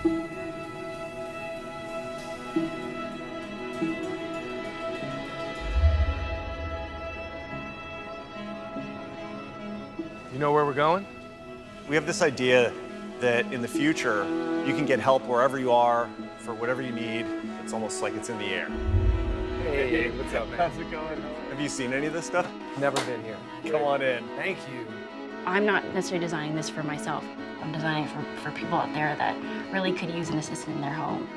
You know where we're going? We have this idea that in the future, you can get help wherever you are for whatever you need. It's almost like it's in the air. Hey, what's up, man? How's it going? Have you seen any of this stuff? Never been here. Come on in. Thank you. I'm not necessarily designing this for myself. I'm designing for people out there that really could use an assistant in their home.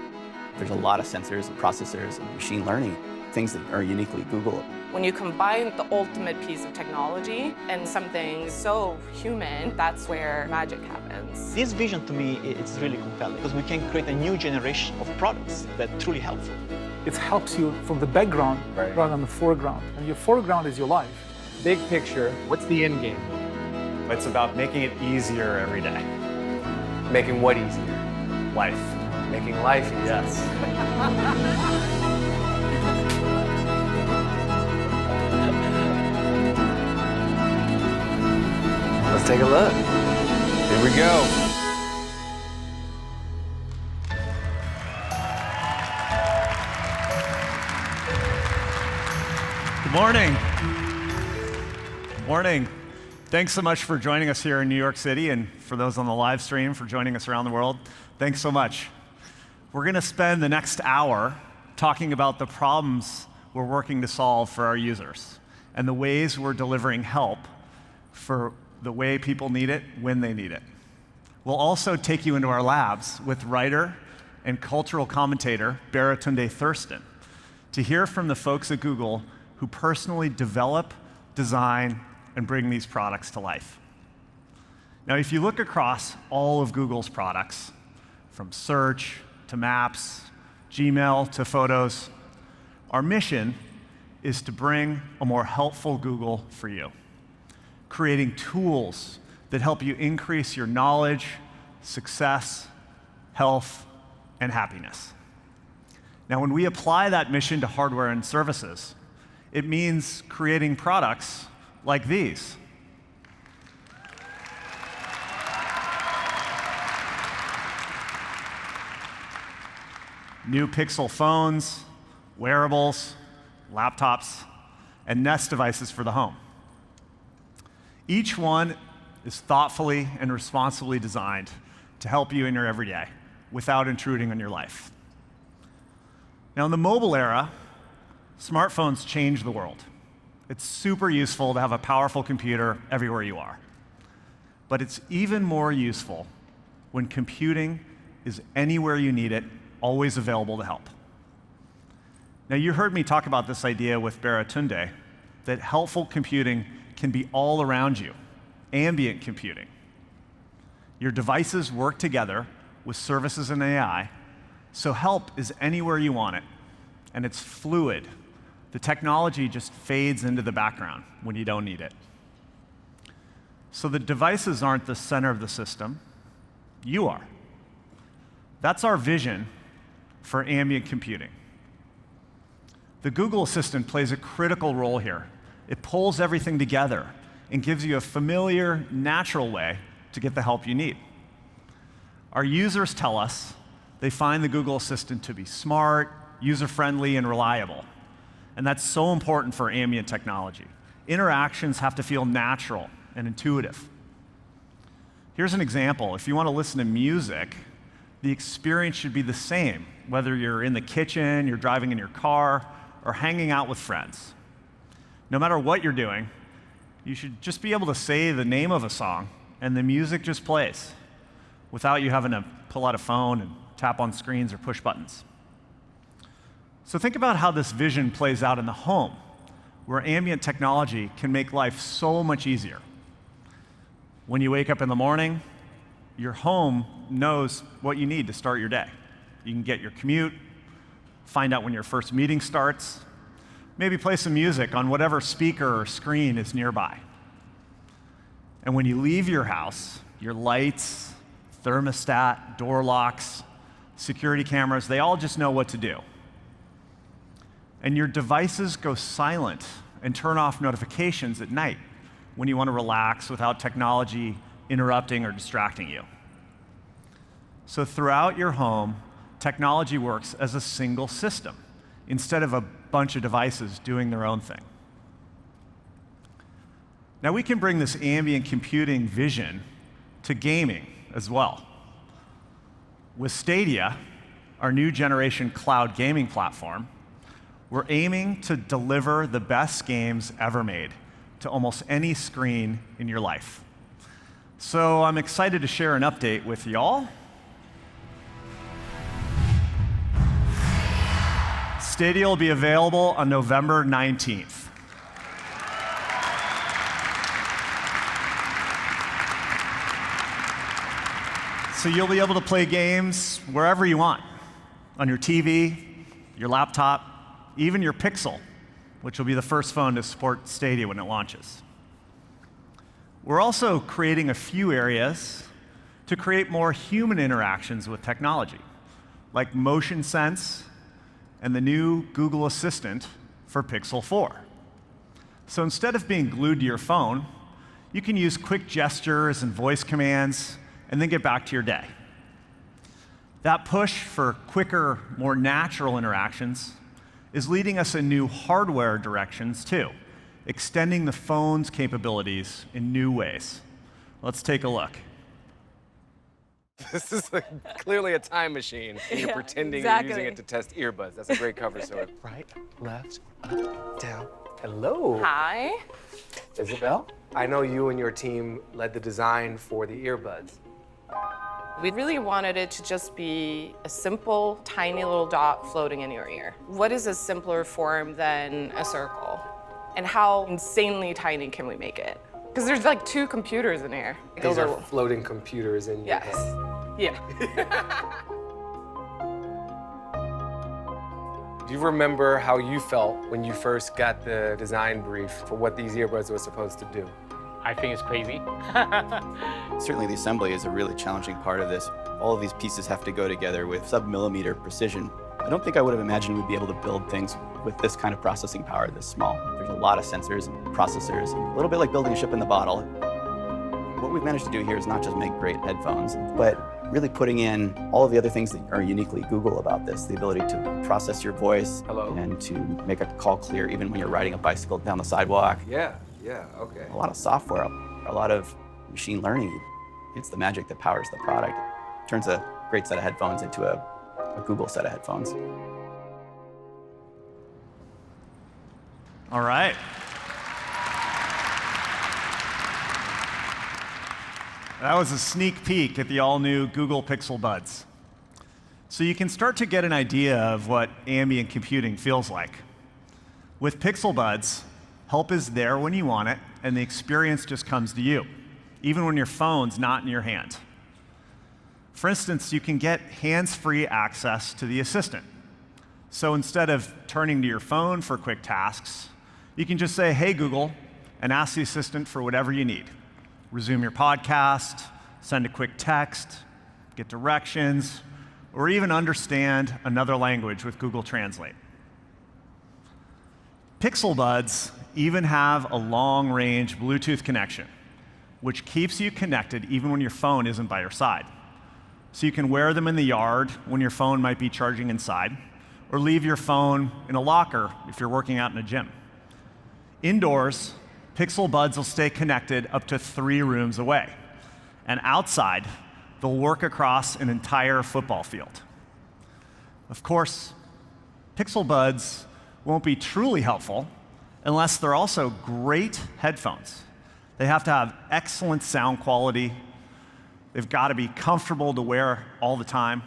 There's a lot of sensors and processors and machine learning, things that are uniquely Google. When you combine the ultimate piece of technology and something so human, that's where magic happens. This vision to me is really compelling because we can create a new generation of products that are truly helpful. It helps you from the background rather than the foreground. And your foreground is your life. Big picture, what's the end game? It's about making it easier every day. Making what easier? Life. Making life easier. Yes. Let's take a look. Here we go. Good morning. Morning. Thanks so much for joining us here in New York City, and for those on the live stream for joining us around the world. Thanks so much. We're going to spend the next hour talking about the problems we're working to solve for our users and the ways we're delivering help for the way people need it, when they need it. We'll also take you into our labs with writer and cultural commentator Baratunde Thurston to hear from the folks at Google who personally develop, design, and bring these products to life. Now, if you look across all of Google's products, from search to maps, Gmail to photos, our mission is to bring a more helpful Google for you, creating tools that help you increase your knowledge, success, health, and happiness. Now, when we apply that mission to hardware and services, it means creating products like these. New Pixel phones, wearables, laptops, and Nest devices for the home. Each one is thoughtfully and responsibly designed to help you in your everyday without intruding on your life. Now, in the mobile era, smartphones change the world. It's super useful to have a powerful computer everywhere you are. But it's even more useful when computing is anywhere you need it, always available to help. Now, you heard me talk about this idea with Baratunde, that helpful computing can be all around you, ambient computing. Your devices work together with services and AI, so help is anywhere you want it, and it's fluid. The technology just fades into the background when you don't need it. So the devices aren't the center of the system, you are. That's our vision for ambient computing. The Google Assistant plays a critical role here. It pulls everything together and gives you a familiar, natural way to get the help you need. Our users tell us they find the Google Assistant to be smart, user-friendly, and reliable. And that's so important for ambient technology. Interactions have to feel natural and intuitive. Here's an example. If you want to listen to music, the experience should be the same, whether you're in the kitchen, you're driving in your car, or hanging out with friends. No matter what you're doing, you should just be able to say the name of a song, and the music just plays, without you having to pull out a phone and tap on screens or push buttons. So think about how this vision plays out in the home, where ambient technology can make life so much easier. When you wake up in the morning, your home knows what you need to start your day. You can get your commute, find out when your first meeting starts, maybe play some music on whatever speaker or screen is nearby. And when you leave your house, your lights, thermostat, door locks, security cameras, they all just know what to do. And your devices go silent and turn off notifications at night when you want to relax without technology interrupting or distracting you. So throughout your home, technology works as a single system instead of a bunch of devices doing their own thing. Now we can bring this ambient computing vision to gaming as well. With Stadia, our new generation cloud gaming platform, we're aiming to deliver the best games ever made to almost any screen in your life. So I'm excited to share an update with y'all. Stadia will be available on November 19th. So you'll be able to play games wherever you want, on your TV, your laptop, even your Pixel, which will be the first phone to support Stadia when it launches. We're also creating a few areas to create more human interactions with technology, like motion sense and the new Google Assistant for Pixel 4. So instead of being glued to your phone, you can use quick gestures and voice commands and then get back to your day. That push for quicker, more natural interactions is leading us in new hardware directions too, extending the phone's capabilities in new ways. Let's take a look. This is clearly a time machine. And you're pretending you're using it to test earbuds. That's a great cover story. Right, left, up, down. Hello. Hi. Isabel, I know you and your team led the design for the earbuds. We really wanted it to just be a simple, tiny little dot floating in your ear. What is a simpler form than a circle? And how insanely tiny can we make it? Because there's like 2 computers in here. These are floating computers in your head. Yeah. Do you remember how you felt when you first got the design brief for what these earbuds were supposed to do? I think it's crazy. Certainly the assembly is a really challenging part of this. All of these pieces have to go together with sub-millimeter precision. I don't think I would have imagined we'd be able to build things with this kind of processing power this small. There's a lot of sensors and processors, and a little bit like building a ship in the bottle. What we've managed to do here is not just make great headphones, but really putting in all of the other things that are uniquely Google about this, the ability to process your voice and to make a call clear even when you're riding a bicycle down the sidewalk. Yeah, okay. A lot of software, a lot of machine learning. It's the magic that powers the product. It turns a great set of headphones into a Google set of headphones. All right. That was a sneak peek at the all-new Google Pixel Buds. So you can start to get an idea of what ambient computing feels like. With Pixel Buds, help is there when you want it, and the experience just comes to you, even when your phone's not in your hand. For instance, you can get hands-free access to the assistant. So instead of turning to your phone for quick tasks, you can just say, "Hey, Google," and ask the assistant for whatever you need. Resume your podcast, send a quick text, get directions, or even understand another language with Google Translate. Pixel Buds even have a long-range Bluetooth connection, which keeps you connected even when your phone isn't by your side. So you can wear them in the yard when your phone might be charging inside, or leave your phone in a locker if you're working out in a gym. Indoors, Pixel Buds will stay connected up to 3 rooms away. And outside, they'll work across an entire football field. Of course, Pixel Buds won't be truly helpful unless they're also great headphones. They have to have excellent sound quality. They've got to be comfortable to wear all the time.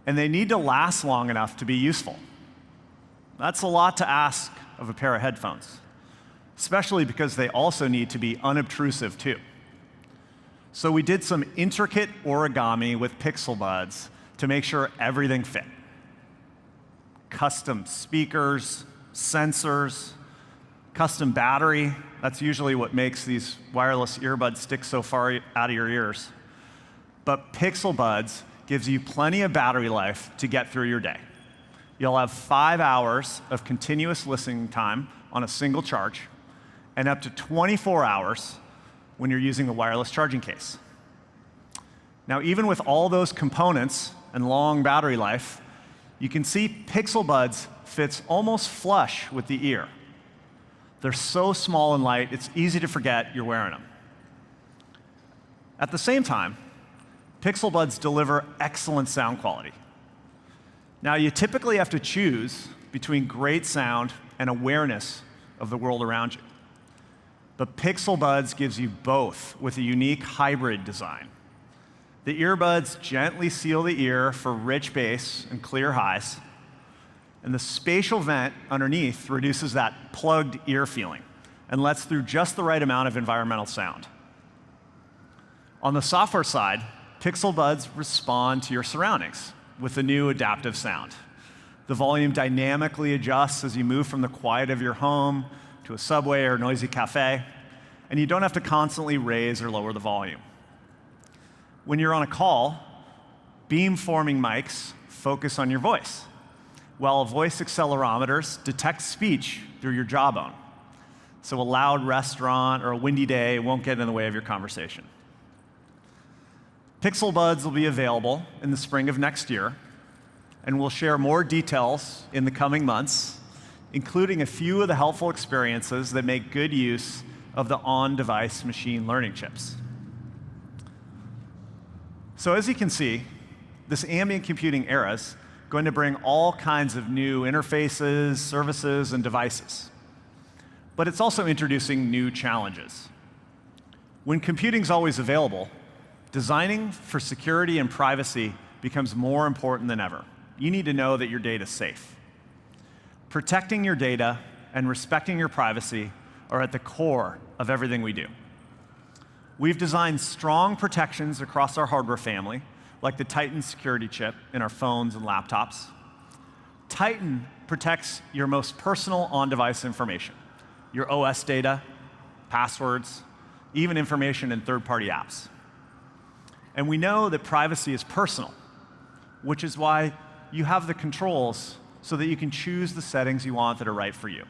And they need to last long enough to be useful. That's a lot to ask of a pair of headphones, especially because they also need to be unobtrusive too. So we did some intricate origami with Pixel Buds to make sure everything fit. Custom speakers, sensors, custom battery. That's usually what makes these wireless earbuds stick so far out of your ears. But Pixel Buds gives you plenty of battery life to get through your day. You'll have 5 hours of continuous listening time on a single charge, and up to 24 hours when you're using the wireless charging case. Now, even with all those components and long battery life, you can see Pixel Buds fits almost flush with the ear. They're so small and light, it's easy to forget you're wearing them. At the same time, Pixel Buds deliver excellent sound quality. Now, you typically have to choose between great sound and awareness of the world around you. But Pixel Buds gives you both with a unique hybrid design. The earbuds gently seal the ear for rich bass and clear highs, and the spatial vent underneath reduces that plugged ear feeling and lets through just the right amount of environmental sound. On the software side, Pixel Buds respond to your surroundings with the new adaptive sound. The volume dynamically adjusts as you move from the quiet of your home to a subway or noisy cafe, and you don't have to constantly raise or lower the volume. When you're on a call, beam-forming mics focus on your voice, while voice accelerometers detect speech through your jawbone. So a loud restaurant or a windy day won't get in the way of your conversation. Pixel Buds will be available in the spring of next year, and we'll share more details in the coming months, including a few of the helpful experiences that make good use of the on-device machine learning chips. So as you can see, this ambient computing era is going to bring all kinds of new interfaces, services, and devices. But it's also introducing new challenges. When computing's always available, designing for security and privacy becomes more important than ever. You need to know that your data is safe. Protecting your data and respecting your privacy are at the core of everything we do. We've designed strong protections across our hardware family, like the Titan security chip in our phones and laptops. Titan protects your most personal on-device information, your OS data, passwords, even information in third-party apps. And we know that privacy is personal, which is why you have the controls so that you can choose the settings you want that are right for you.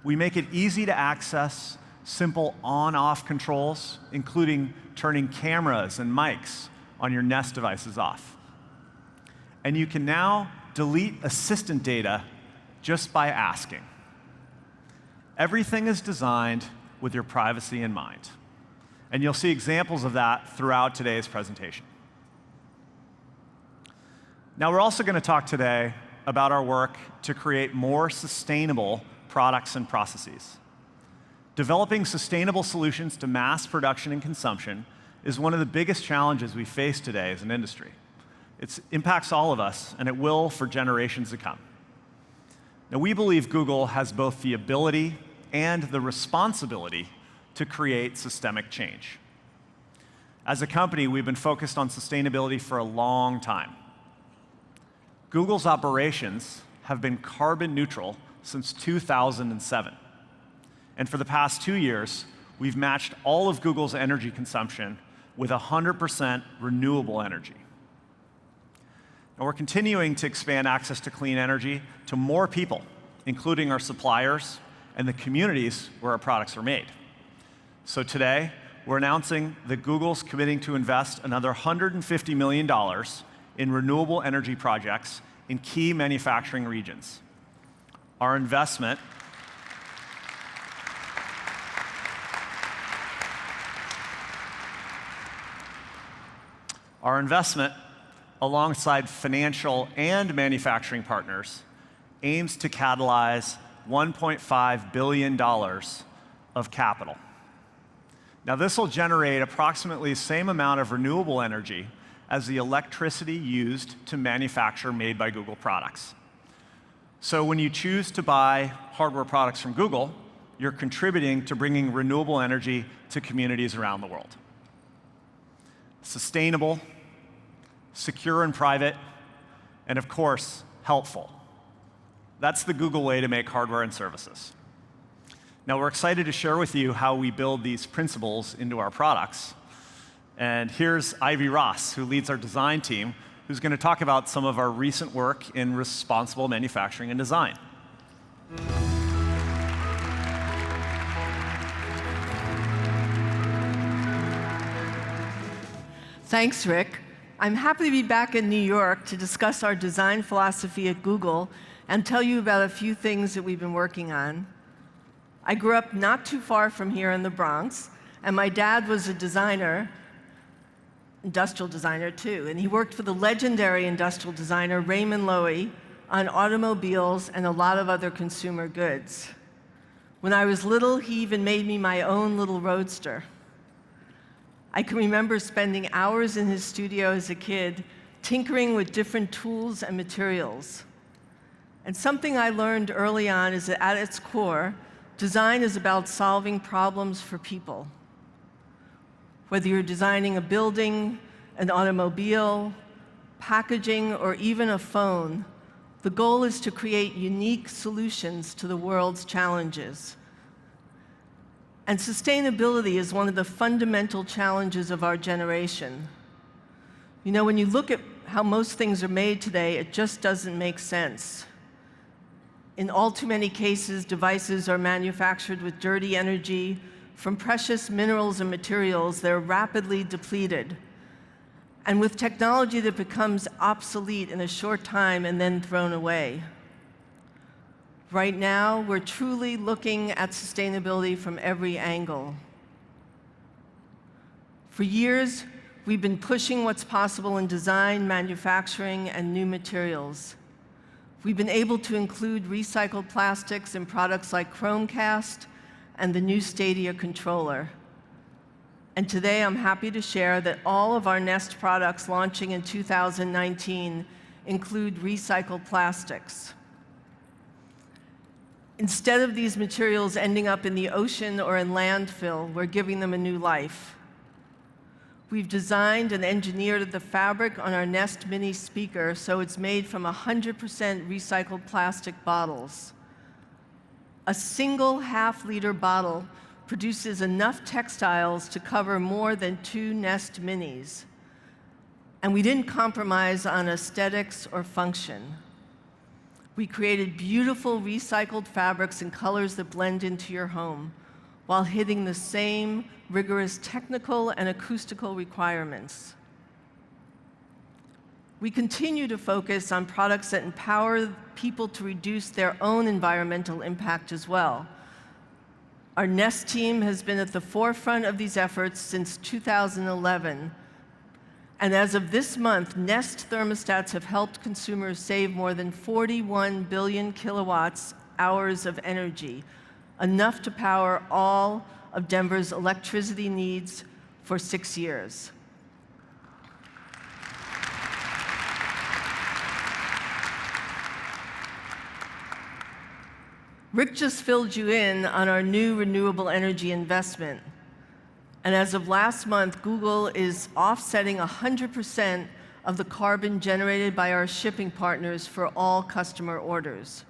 We make it easy to access simple on-off controls, including turning cameras and mics on your Nest devices off. And you can now delete assistant data just by asking. Everything is designed with your privacy in mind. And you'll see examples of that throughout today's presentation. Now, we're also going to talk today about our work to create more sustainable products and processes. Developing sustainable solutions to mass production and consumption is one of the biggest challenges we face today as an industry. It impacts all of us, and it will for generations to come. Now, we believe Google has both the ability and the responsibility to create systemic change. As a company, we've been focused on sustainability for a long time. Google's operations have been carbon neutral since 2007. And for the past 2 years, we've matched all of Google's energy consumption with 100% renewable energy. And we're continuing to expand access to clean energy to more people, including our suppliers and the communities where our products are made. So today, we're announcing that Google's committing to invest another $150 million in renewable energy projects in key manufacturing regions. Our investment alongside financial and manufacturing partners, aims to catalyze $1.5 billion of capital. Now, this will generate approximately the same amount of renewable energy as the electricity used to manufacture made by Google products. So when you choose to buy hardware products from Google, you're contributing to bringing renewable energy to communities around the world. Sustainable, secure and private, and of course, helpful. That's the Google way to make hardware and services. Now, we're excited to share with you how we build these principles into our products. And here's Ivy Ross, who leads our design team, who's going to talk about some of our recent work in responsible manufacturing and design. Thanks, Rick. I'm happy to be back in New York to discuss our design philosophy at Google and tell you about a few things that we've been working on. I grew up not too far from here in the Bronx, and my dad was a designer, industrial designer too, and he worked for the legendary industrial designer Raymond Loewy on automobiles and a lot of other consumer goods. When I was little, he even made me my own little roadster. I can remember spending hours in his studio as a kid, tinkering with different tools and materials. And something I learned early on is that at its core, design is about solving problems for people. Whether you're designing a building, an automobile, packaging, or even a phone, the goal is to create unique solutions to the world's challenges. And sustainability is one of the fundamental challenges of our generation. You know, when you look at how most things are made today, it just doesn't make sense. In all too many cases, devices are manufactured with dirty energy from precious minerals and materials that are rapidly depleted, and with technology that becomes obsolete in a short time and then thrown away. Right now, we're truly looking at sustainability from every angle. For years, we've been pushing what's possible in design, manufacturing, and new materials. We've been able to include recycled plastics in products like Chromecast and the new Stadia controller. And today, I'm happy to share that all of our Nest products launching in 2019 include recycled plastics. Instead of these materials ending up in the ocean or in landfill, we're giving them a new life. We've designed and engineered the fabric on our Nest Mini speaker so it's made from 100% recycled plastic bottles. A single half-liter bottle produces enough textiles to cover more than 2 Nest Minis. And we didn't compromise on aesthetics or function. We created beautiful recycled fabrics in colors that blend into your home while hitting the same rigorous technical and acoustical requirements. We continue to focus on products that empower people to reduce their own environmental impact as well. Our Nest team has been at the forefront of these efforts since 2011. And as of this month, Nest thermostats have helped consumers save more than 41 billion kilowatts hours of energy, enough to power all of Denver's electricity needs for 6 years. Rick just filled you in on our new renewable energy investment. And as of last month, Google is offsetting 100% of the carbon generated by our shipping partners for all customer orders.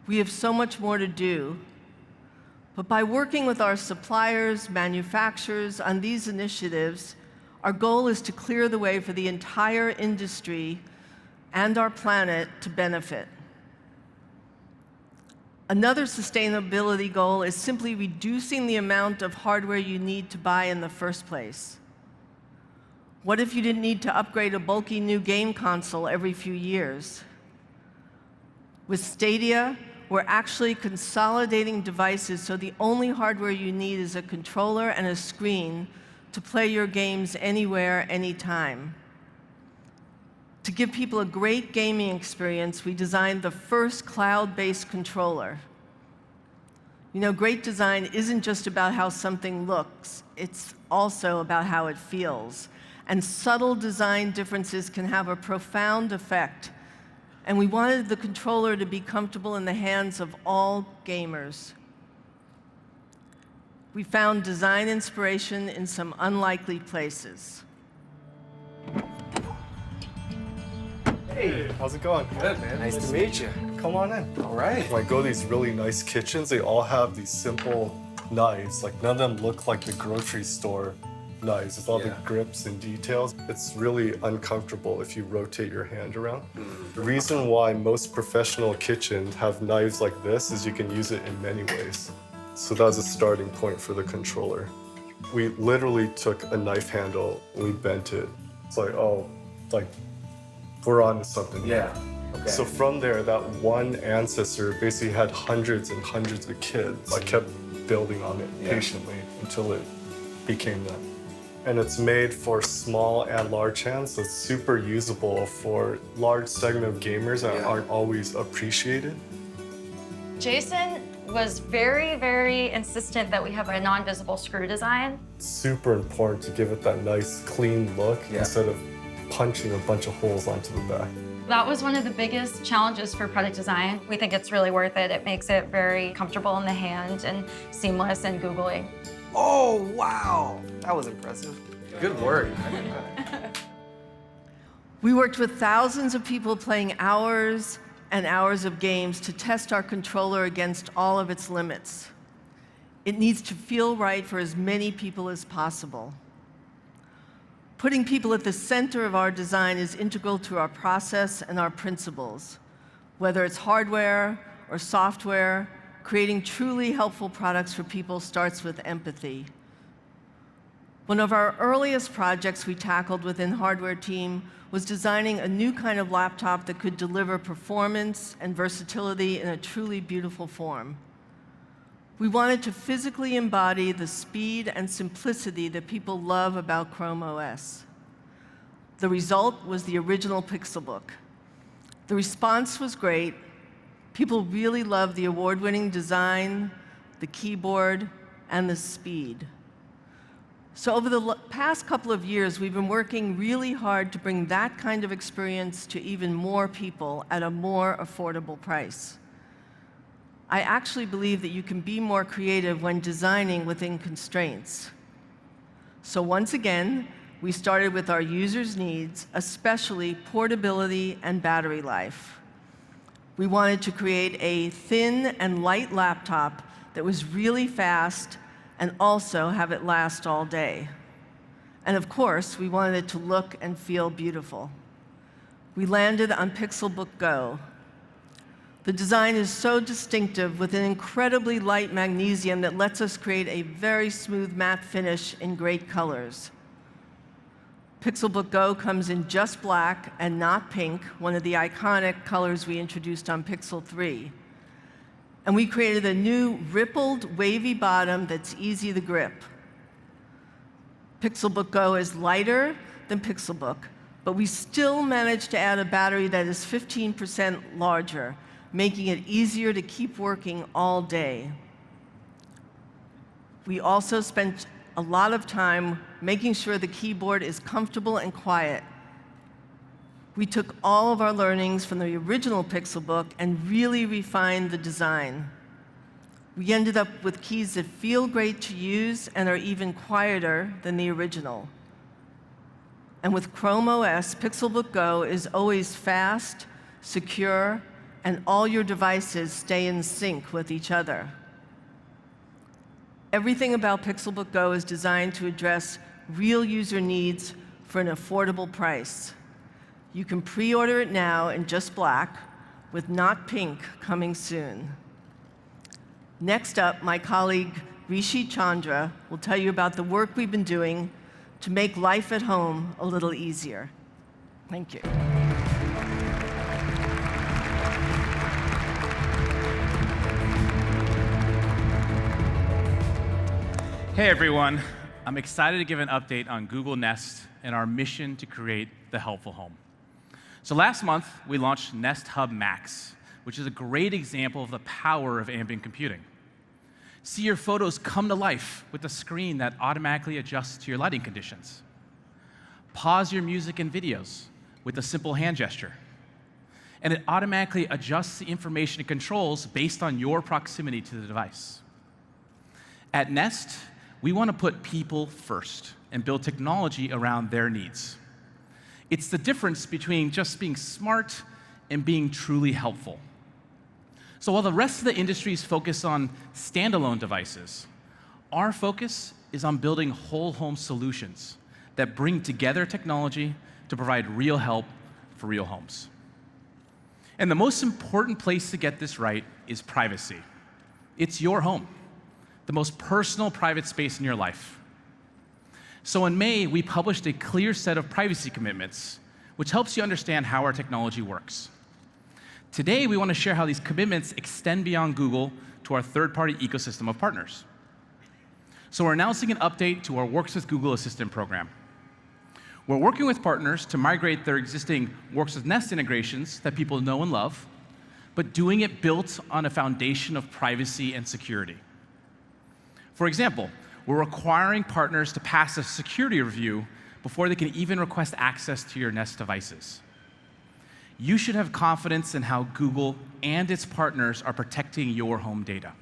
We have so much more to do, but by working with our suppliers, manufacturers on these initiatives, our goal is to clear the way for the entire industry and our planet to benefit. Another sustainability goal is simply reducing the amount of hardware you need to buy in the first place. What if you didn't need to upgrade a bulky new game console every few years? With Stadia, we're actually consolidating devices so the only hardware you need is a controller and a screen to play your games anywhere, anytime. To give people a great gaming experience, we designed the first cloud-based controller. You know, great design isn't just about how something looks, it's also about how it feels. And subtle design differences can have a profound effect. And we wanted the controller to be comfortable in the hands of all gamers. We found design inspiration in some unlikely places. Hey, how's it going? Good, man. Nice to meet you. Come on in. All right. When I go to these really nice kitchens, they all have these simple knives. Like, none of them look like the grocery store knives with all the grips and details. It's really uncomfortable if you rotate your hand around. The reason why most professional kitchens have knives like this is you can use it in many ways. So that was a starting point for the controller. We literally took a knife handle and we bent it. It's like, oh, like we're on to something. Yeah. Okay. So from there, that one ancestor basically had hundreds and hundreds of kids. I kept building on it patiently until it became that. And it's made for small and large hands, so it's super usable for large segment of gamers that aren't always appreciated. Jason was very, very insistent that we have a non-visible screw design. It's super important to give it that nice, clean look instead of punching a bunch of holes onto the back. That was one of the biggest challenges for product design. We think it's really worth it. It makes it very comfortable in the hand and seamless and googly. Oh, wow. That was impressive. Good work. We worked with thousands of people playing hours and hours of games to test our controller against all of its limits. It needs to feel right for as many people as possible. Putting people at the center of our design is integral to our process and our principles. Whether it's hardware or software, creating truly helpful products for people starts with empathy. One of our earliest projects we tackled within Hardware Team was designing a new kind of laptop that could deliver performance and versatility in a truly beautiful form. We wanted to physically embody the speed and simplicity that people love about Chrome OS. The result was the original Pixelbook. The response was great. People really loved the award-winning design, the keyboard, and the speed. So over the past couple of years, we've been working really hard to bring that kind of experience to even more people at a more affordable price. I actually believe that you can be more creative when designing within constraints. So once again, we started with our users' needs, especially portability and battery life. We wanted to create a thin and light laptop that was really fast and also have it last all day. And of course, we wanted it to look and feel beautiful. We landed on Pixelbook Go. The design is so distinctive with an incredibly light magnesium that lets us create a very smooth matte finish in great colors. Pixelbook Go comes in just black and not pink, one of the iconic colors we introduced on Pixel 3. And we created a new rippled, wavy bottom that's easy to grip. Pixelbook Go is lighter than Pixelbook, but we still managed to add a battery that is 15% larger, making it easier to keep working all day. We also spent a lot of time making sure the keyboard is comfortable and quiet. We took all of our learnings from the original Pixelbook and really refined the design. We ended up with keys that feel great to use and are even quieter than the original. And with Chrome OS, Pixelbook Go is always fast, secure, and all your devices stay in sync with each other. Everything about Pixelbook Go is designed to address real user needs for an affordable price. You can pre-order it now in just black, with not pink coming soon. Next up, my colleague Rishi Chandra will tell you about the work we've been doing to make life at home a little easier. Thank you. Hey everyone, I'm excited to give an update on Google Nest and our mission to create the helpful home. So last month, we launched Nest Hub Max, which is a great example of the power of ambient computing. See your photos come to life with a screen that automatically adjusts to your lighting conditions. Pause your music and videos with a simple hand gesture. And it automatically adjusts the information it controls based on your proximity to the device. At Nest, we want to put people first and build technology around their needs. It's the difference between just being smart and being truly helpful. So while the rest of the industry is focused on standalone devices, our focus is on building whole home solutions that bring together technology to provide real help for real homes. And the most important place to get this right is privacy. It's your home, the most personal private space in your life. So in May, we published a clear set of privacy commitments, which helps you understand how our technology works. Today, we want to share how these commitments extend beyond Google to our third-party ecosystem of partners. So we're announcing an update to our Works with Google Assistant program. We're working with partners to migrate their existing Works with Nest integrations that people know and love, but doing it built on a foundation of privacy and security. For example, we're requiring partners to pass a security review before they can even request access to your Nest devices. You should have confidence in how Google and its partners are protecting your home data.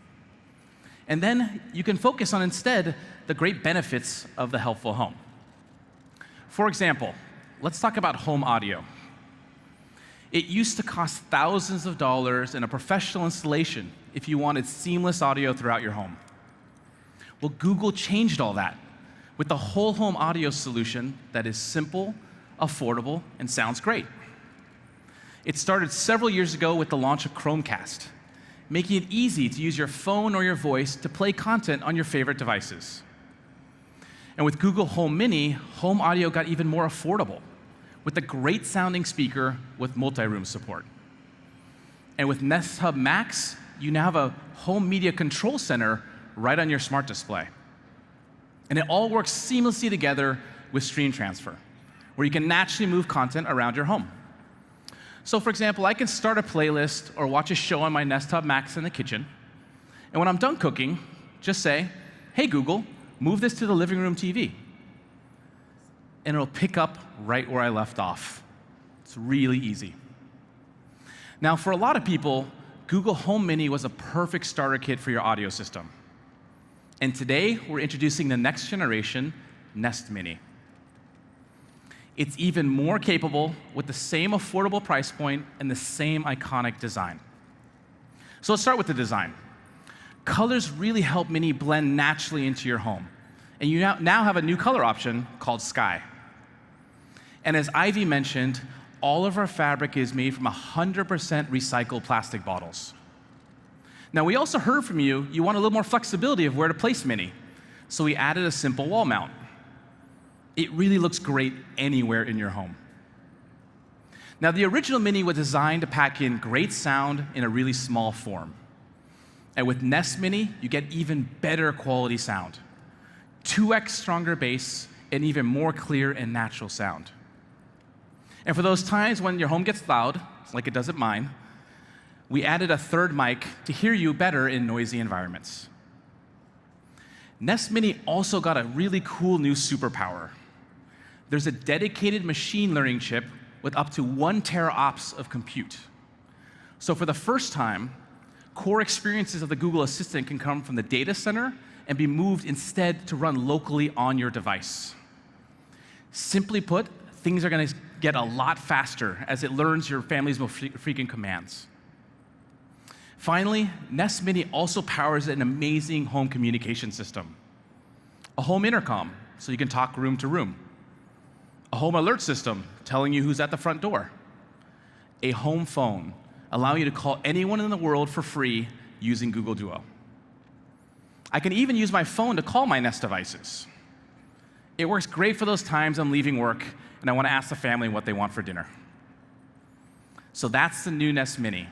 And then you can focus on instead the great benefits of the helpful home. For example, let's talk about home audio. It used to cost thousands of dollars in a professional installation if you wanted seamless audio throughout your home. Well, Google changed all that with the whole home audio solution that is simple, affordable, and sounds great. It started several years ago with the launch of Chromecast, making it easy to use your phone or your voice to play content on your favorite devices. And with Google Home Mini, home audio got even more affordable with a great sounding speaker with multi-room support. And with Nest Hub Max, you now have a home media control center right on your smart display. And it all works seamlessly together with Stream Transfer, where you can naturally move content around your home. So for example, I can start a playlist or watch a show on my Nest Hub Max in the kitchen. And when I'm done cooking, just say, "Hey Google, move this to the living room TV." And it'll pick up right where I left off. It's really easy. Now, for a lot of people, Google Home Mini was a perfect starter kit for your audio system. And today, we're introducing the next generation, Nest Mini. It's even more capable with the same affordable price point and the same iconic design. So let's start with the design. Colors really help Mini blend naturally into your home. And you now have a new color option called Sky. And as Ivy mentioned, all of our fabric is made from 100% recycled plastic bottles. Now, we also heard from you, you want a little more flexibility of where to place Mini. So we added a simple wall mount. It really looks great anywhere in your home. Now, the original Mini was designed to pack in great sound in a really small form. And with Nest Mini, you get even better quality sound. 2x stronger bass, and even more clear and natural sound. And for those times when your home gets loud, like it does at mine, we added a third mic to hear you better in noisy environments. Nest Mini also got a really cool new superpower. There's a dedicated machine learning chip with up to 1 teraops of compute. So for the first time, core experiences of the Google Assistant can come from the data center and be moved instead to run locally on your device. Simply put, things are going to get a lot faster as it learns your family's most frequent commands. Finally, Nest Mini also powers an amazing home communication system. A home intercom, so you can talk room to room. A home alert system, telling you who's at the front door. A home phone, allowing you to call anyone in the world for free using Google Duo. I can even use my phone to call my Nest devices. It works great for those times I'm leaving work and I want to ask the family what they want for dinner. So that's the new Nest Mini,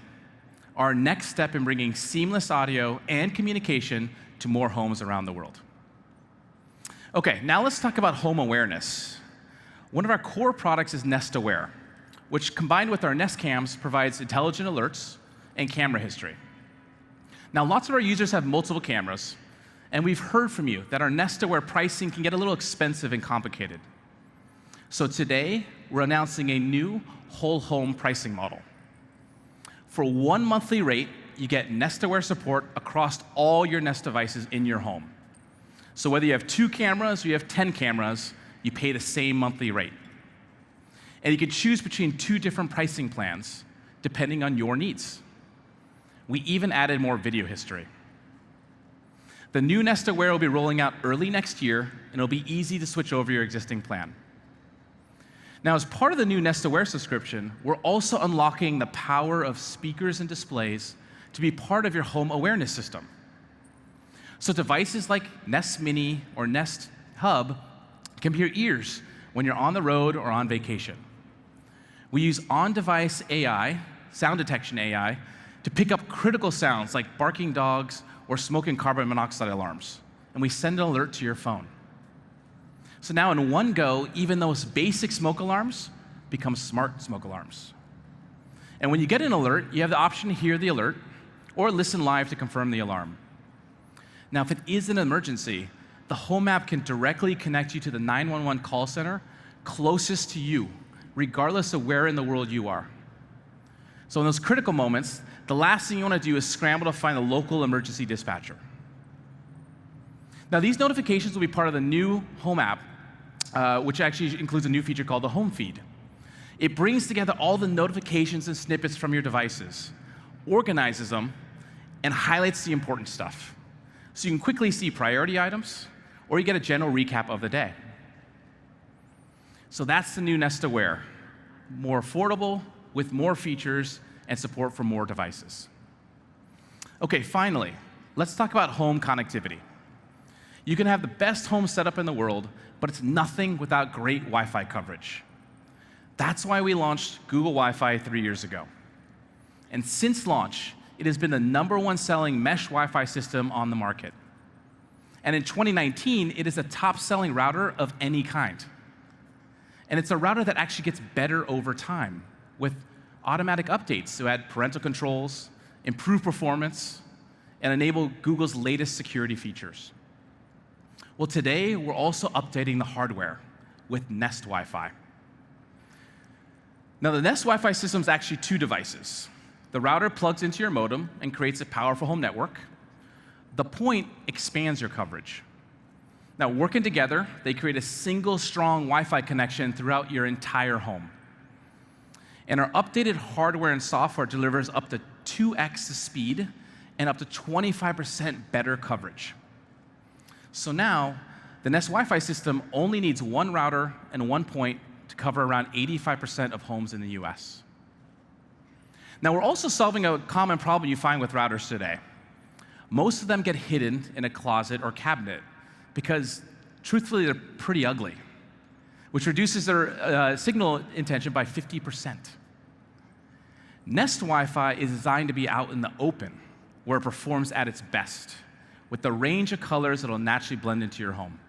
our next step in bringing seamless audio and communication to more homes around the world. Okay, now let's talk about home awareness. One of our core products is Nest Aware, which combined with our Nest Cams provides intelligent alerts and camera history. Now, lots of our users have multiple cameras, and we've heard from you that our Nest Aware pricing can get a little expensive and complicated. So today, we're announcing a new whole home pricing model. For one monthly rate, you get Nest Aware support across all your Nest devices in your home. So whether you have 2 cameras or you have 10 cameras, you pay the same monthly rate. And you can choose between 2 different pricing plans, depending on your needs. We even added more video history. The new Nest Aware will be rolling out early next year, and it'll be easy to switch over your existing plan. Now, as part of the new Nest Aware subscription, we're also unlocking the power of speakers and displays to be part of your home awareness system. So devices like Nest Mini or Nest Hub It can be your ears when you're on the road or on vacation. We use on-device AI, sound detection AI, to pick up critical sounds like barking dogs or smoke and carbon monoxide alarms, and we send an alert to your phone. So now in one go, even those basic smoke alarms become smart smoke alarms. And when you get an alert, you have the option to hear the alert or listen live to confirm the alarm. Now, if it is an emergency, the Home app can directly connect you to the 911 call center closest to you, regardless of where in the world you are. So in those critical moments, the last thing you want to do is scramble to find a local emergency dispatcher. Now, these notifications will be part of the new Home app, which actually includes a new feature called the Home Feed. It brings together all the notifications and snippets from your devices, organizes them, and highlights the important stuff. So you can quickly see priority items, or you get a general recap of the day. So that's the new Nest Aware. More affordable, with more features, and support for more devices. Okay, finally, let's talk about home connectivity. You can have the best home setup in the world, but it's nothing without great Wi-Fi coverage. That's why we launched Google Wi-Fi 3 years ago. And since launch, it has been the #1 selling mesh Wi-Fi system on the market. And in 2019, it is the top-selling router of any kind. And it's a router that actually gets better over time with automatic updates to add parental controls, improve performance, and enable Google's latest security features. Well, today, we're also updating the hardware with Nest Wi-Fi. Now, the Nest Wi-Fi system is actually 2 devices. The router plugs into your modem and creates a powerful home network. The point expands your coverage. Now, working together, they create a single strong Wi-Fi connection throughout your entire home. And our updated hardware and software delivers up to 2x the speed and up to 25% better coverage. So now, the Nest Wi-Fi system only needs 1 router and 1 point to cover around 85% of homes in the US. Now, we're also solving a common problem you find with routers today. Most of them get hidden in a closet or cabinet because, truthfully, they're pretty ugly, which reduces their signal intention by 50%. Nest Wi-Fi is designed to be out in the open, where it performs at its best, with the range of colors that will naturally blend into your home.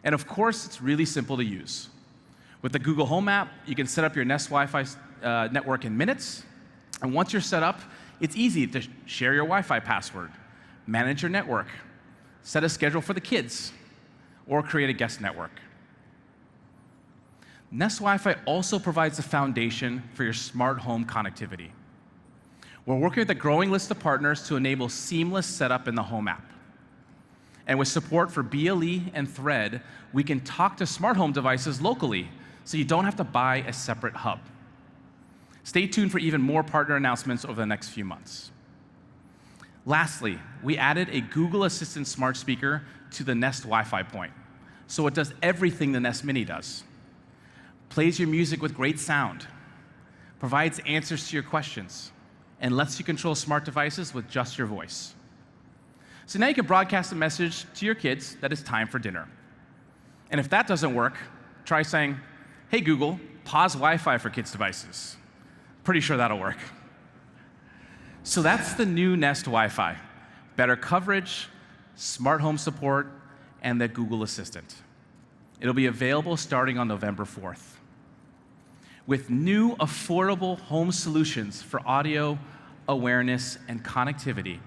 And of course, it's really simple to use. With the Google Home app, you can set up your Nest Wi-Fi network in minutes. And once you're set up, it's easy to share your Wi-Fi password, manage your network, set a schedule for the kids, or create a guest network. Nest Wi-Fi also provides the foundation for your smart home connectivity. We're working with a growing list of partners to enable seamless setup in the Home app. And with support for BLE and Thread, we can talk to smart home devices locally, so you don't have to buy a separate hub. Stay tuned for even more partner announcements over the next few months. Lastly, we added a Google Assistant smart speaker to the Nest Wi-Fi point, so it does everything the Nest Mini does. Plays your music with great sound, provides answers to your questions, and lets you control smart devices with just your voice. So now you can broadcast a message to your kids that it's time for dinner. And if that doesn't work, try saying, "Hey Google, pause Wi-Fi for kids' devices." Pretty sure that'll work. So that's the new Nest Wi-Fi. Better coverage, smart home support, and the Google Assistant. It'll be available starting on November 4th. With new affordable home solutions for audio, awareness, and connectivity,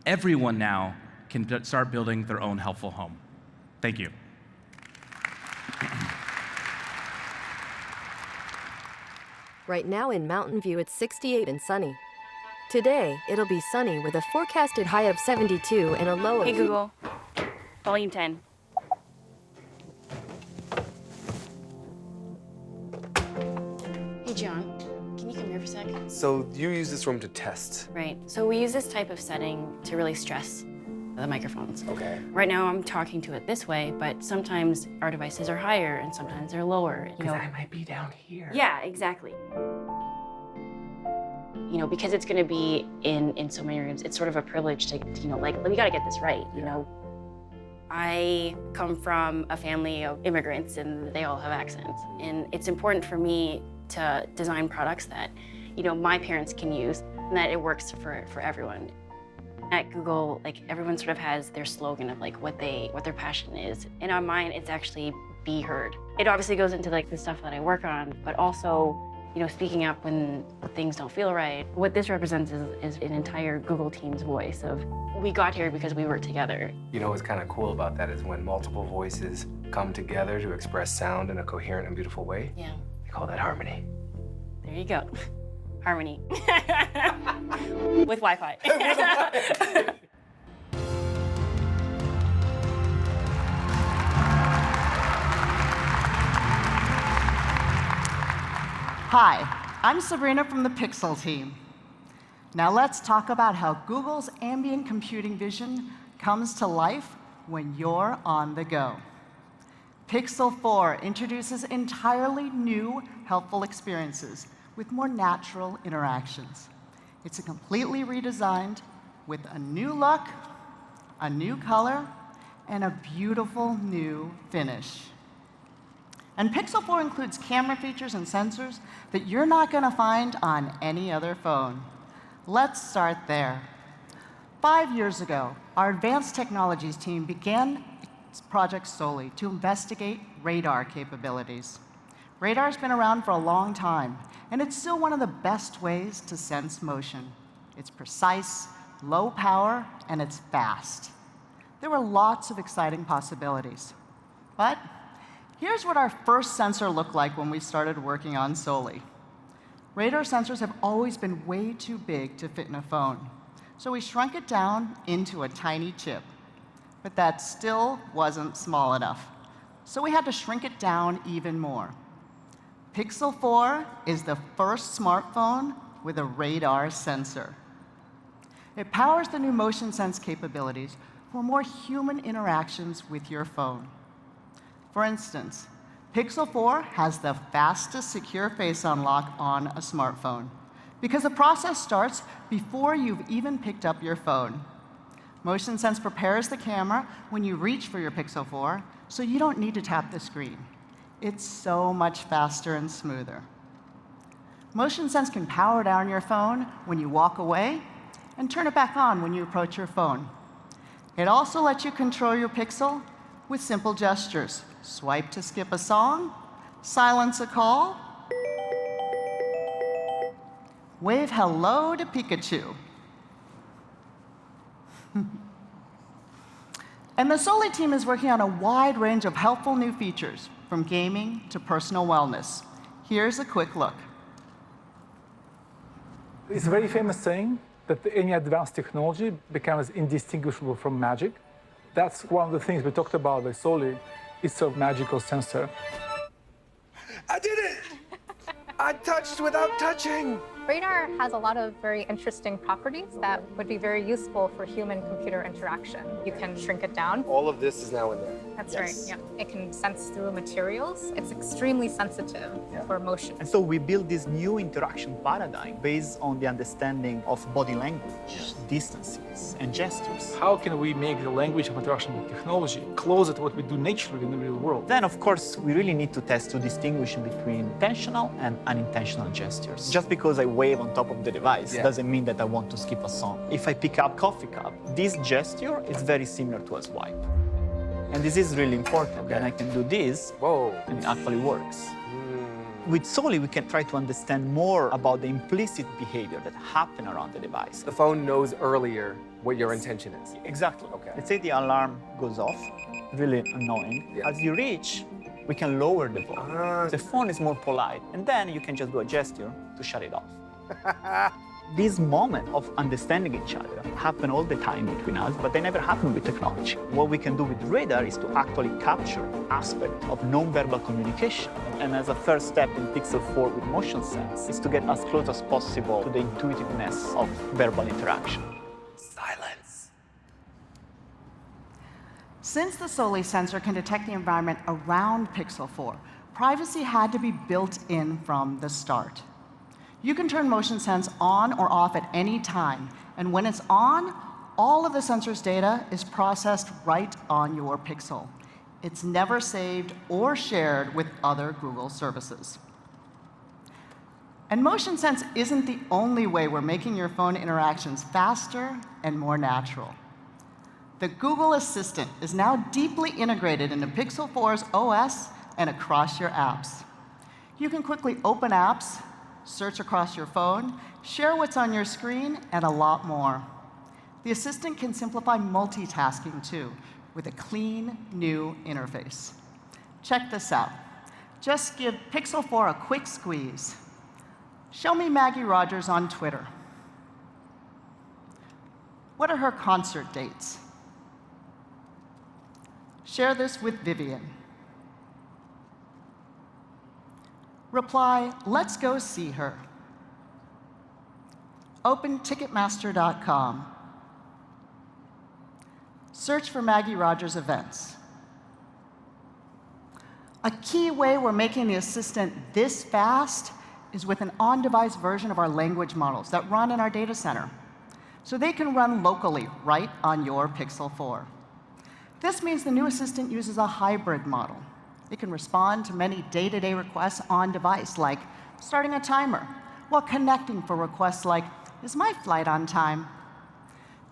everyone now can start building their own helpful home. Thank you. Right now in Mountain View, it's 68 and sunny. Today, it'll be sunny with a forecasted high of 72 and a low of... Hey Google, volume 10. Hey John, can you come here for a sec? So you use this room to test? Right, so we use this type of setting to really stress the microphones. Okay. Right now I'm talking to it this way, but sometimes our devices are higher and sometimes they're lower. Because I might be down here. Yeah, exactly. You know, because it's going to be in so many rooms, it's sort of a privilege to, you know, like, we got to get this right, you know? I come from a family of immigrants, and they all have accents. And it's important for me to design products that, my parents can use, and that it works for everyone. At Google, everyone sort of has their slogan of what their passion is. And on mine, it's actually be heard. It obviously goes into the stuff that I work on, but also, speaking up when things don't feel right. What this represents is an entire Google team's voice of, we got here because we worked together. What's kind of cool about that is when multiple voices come together to express sound in a coherent and beautiful way. Yeah. They call that harmony. There you go. Harmony. With Wi-Fi. Hi, I'm Sabrina from the Pixel team. Now let's talk about how Google's ambient computing vision comes to life when you're on the go. Pixel 4 introduces entirely new helpful experiences with more natural interactions. It's completely redesigned with a new look, a new color, and a beautiful new finish. And Pixel 4 includes camera features and sensors that you're not going to find on any other phone. Let's start there. 5 years ago, our advanced technologies team began its Project Soli to investigate radar capabilities. Radar's been around for a long time, and it's still one of the best ways to sense motion. It's precise, low power, and it's fast. There were lots of exciting possibilities. But here's what our first sensor looked like when we started working on Soli. Radar sensors have always been way too big to fit in a phone, so we shrunk it down into a tiny chip. But that still wasn't small enough, so we had to shrink it down even more. Pixel 4 is the first smartphone with a radar sensor. It powers the new motion sense capabilities for more human interactions with your phone. For instance, Pixel 4 has the fastest secure face unlock on a smartphone because the process starts before you've even picked up your phone. Motion Sense prepares the camera when you reach for your Pixel 4, so you don't need to tap the screen. It's so much faster and smoother. Motion Sense can power down your phone when you walk away and turn it back on when you approach your phone. It also lets you control your Pixel with simple gestures. Swipe to skip a song, silence a call, wave hello to Pikachu. And the Soli team is working on a wide range of helpful new features, from gaming to personal wellness. Here's a quick look. It's a very famous saying that any advanced technology becomes indistinguishable from magic. That's one of the things we talked about with Soli. It's a magical sensor. I did it! I touched without touching! Radar has a lot of very interesting properties that would be very useful for human-computer interaction. You can shrink it down. All of this is now in there. That's right, yeah. It can sense through materials. It's extremely sensitive for motion. And so we built this new interaction paradigm based on the understanding of body language, distances, and gestures. How can we make the language of interaction with technology closer to what we do naturally in the real world? Then, of course, we really need to test to distinguish between intentional and unintentional gestures. Just because I wave on top of the device doesn't mean that I want to skip a song. If I pick up coffee cup, this gesture is very similar to a swipe. And this is really important. And I can do this, and it actually works. With Soli, we can try to understand more about the implicit behavior that happen around the device. The phone knows earlier what your intention is. Exactly. Okay. Let's say the alarm goes off, really annoying. Yeah. As you reach, we can lower the volume. The phone is more polite, and then you can just do a gesture to shut it off. This moment of understanding each other happen all the time between us, but they never happen with technology. What we can do with radar is to actually capture aspect of non-verbal communication. And as a first step in Pixel 4 with motion sense is to get as close as possible to the intuitiveness of verbal interaction. Silence. Since the Soli sensor can detect the environment around Pixel 4, privacy had to be built in from the start. You can turn motion sense on or off at any time, and when it's on, all of the sensor's data is processed right on your Pixel. It's never saved or shared with other Google services. And motion sense isn't the only way we're making your phone interactions faster and more natural. The Google Assistant is now deeply integrated into Pixel 4's OS and across your apps. You can quickly open apps, search across your phone, share what's on your screen, and a lot more. The Assistant can simplify multitasking, too, with a clean, new interface. Check this out. Just give Pixel 4 a quick squeeze. Show me Maggie Rogers on Twitter. What are her concert dates? Share this with Vivian. Reply, let's go see her. Open Ticketmaster.com. Search for Maggie Rogers events. A key way we're making the Assistant this fast is with an on-device version of our language models that run in our data center. So they can run locally right on your Pixel 4. This means the new Assistant uses a hybrid model. It can respond to many day-to-day requests on device, like starting a timer, while connecting for requests like, is my flight on time?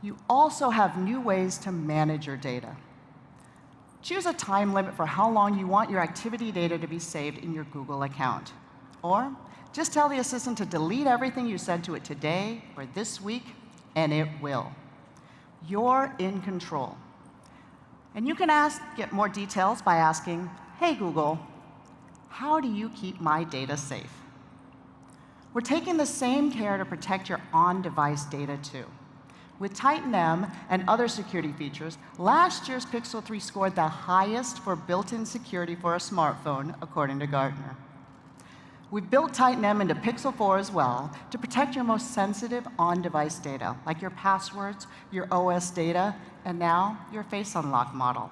You also have new ways to manage your data. Choose a time limit for how long you want your activity data to be saved in your Google account. Or just tell the Assistant to delete everything you said to it today or this week, and it will. You're in control. And you can get more details by asking, hey, Google, how do you keep my data safe? We're taking the same care to protect your on-device data, too. With Titan M and other security features, last year's Pixel 3 scored the highest for built-in security for a smartphone, according to Gartner. We've built Titan M into Pixel 4 as well to protect your most sensitive on-device data, like your passwords, your OS data, and now your Face Unlock model.